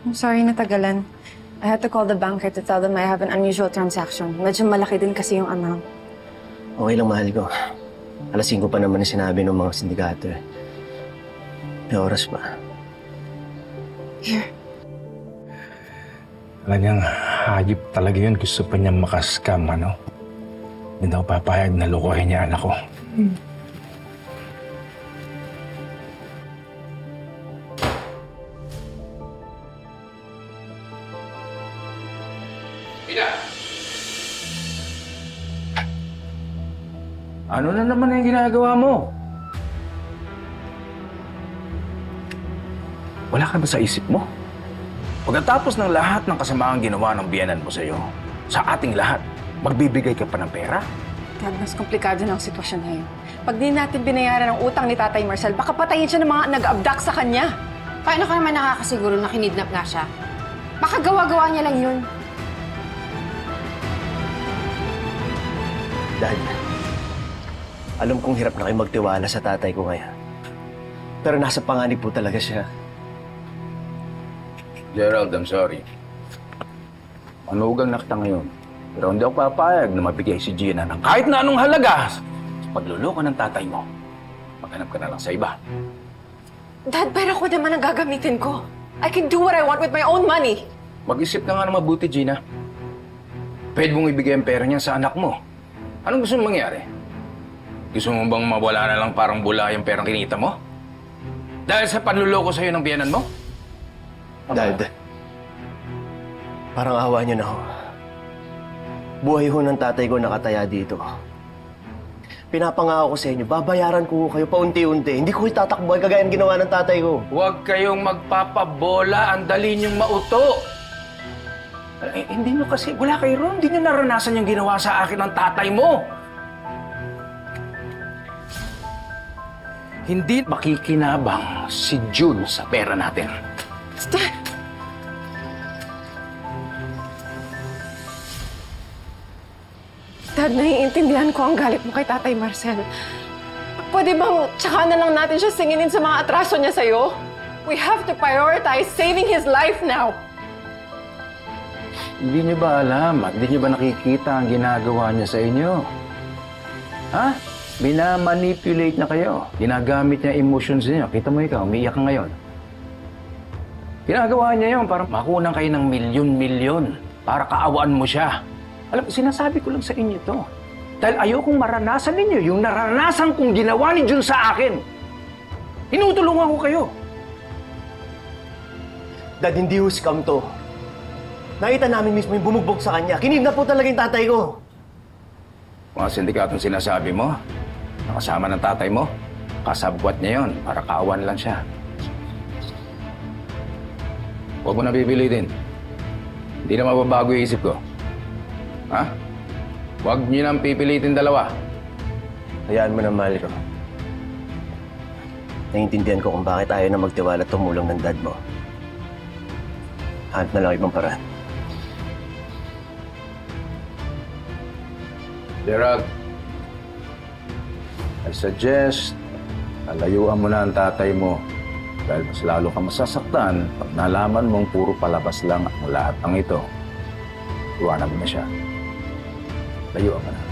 I'm sorry natagalan. I had to call the banker to tell them I have an unusual transaction. Medyo malaki din kasi yung amount. Okay lang, mahal ko. Alas 5 pa naman na sinabi ng mga sindikato eh. May oras pa. Here. Talagang hayop talaga yun. Gusto pa niyang makascam, ano? Hindi daw papayag na lukuhin niya anak ko. Ano na naman ang ginagawa mo? Wala ka ba sa isip mo? Pagkatapos ng lahat ng kasamaang ginawa ng biyanan mo sa'yo, sa ating lahat, magbibigay ka pa ng pera? Dad, mas komplikado na ang sitwasyon ngayon. Pag di natin binayaran ang utang ni Tatay Marcel, baka patayin siya ng mga nag-abduct sa kanya. Paano ka naman nakakasiguro na kinidnap nga siya? Baka gawa-gawa niya lang yun. Dad, alam kong hirap na kayo magtiwala sa tatay ko ngayon. Pero nasa panganib po talaga siya. Gerald, I'm sorry. Manugang na kita ngayon. Pero hindi ako papayag na mabigay si Gina ng kahit na anong halaga sa pagluloko ng tatay mo. Maghanap ka na lang sa iba. Dad, pera ko naman ang gagamitin ko. I can do what I want with my own money. Mag-isip ka nga ng mabuti, Gina. Pwede mong ibigay ang pera niya sa anak mo. Anong gusto mong mangyari? Gusto mo bang mawala na lang parang bula yung perang kinita mo? Dahil sa panluloko sa'yo ng biyanan mo? Dad, parang awa niyo na ho. Buhay ho ng tatay ko nakataya dito. Pinapangako ko sa inyo, babayaran ko kayo paunti-unti. Hindi ko itatakbo kagaya ng ginawa ng tatay ko. Huwag kayong magpapabola. Ang dali niyong mauto. Hindi nyo kasi, wala kayo ron. Hindi nyo naranasan yung ginawa sa akin ng tatay mo. Hindi makikinabang si June sa pera natin. Dad! Dad, naiintindihan ko ang galit mo kay Tatay Marcel. Pwede bang tsaka na lang natin siya singinin sa mga atraso niya sa'yo? We have to prioritize saving his life now. Hindi niyo ba alam at hindi niyo ba nakikita ang ginagawa niya sa inyo? Ha? Binamanipulate na kayo. Ginagamit niya emotions niya. Kita mo ikaw, umiiyak ka ngayon. Ginagawa niya yun para makunan kayo ng milyon-milyon para kaawaan mo siya. Alam, sinasabi ko lang sa inyo to. Dahil ayokong maranasan ninyo yung naranasan kong ginawa ni Jun sa akin. Tinutulungan ko kayo. Dad, hindi ho scam to. Nakita namin mismo yung bumugbog sa kanya. Kinidnap po talaga yung tatay ko. Mga sindikatong sinasabi mo, nakasama ng tatay mo, kasabwat niya yon para kaawan lang siya. Huwag mo na pipilitin. Hindi na mababago yung isip ko. Ha? Huwag niyo nang pipilitin dalawa. Hayaan mo na, mahal ko. Naiintindihan ko kung bakit ayaw na magtiwala at tumulong ng dad mo. Hanap na lang ibang paraan. Gerald, I suggest layuan mo na ang tatay mo dahil mas lalo ka masasaktan pag nalaman mong puro palabas lang ang lahat ng ito. Iwanan mo na siya. Layuan mo na.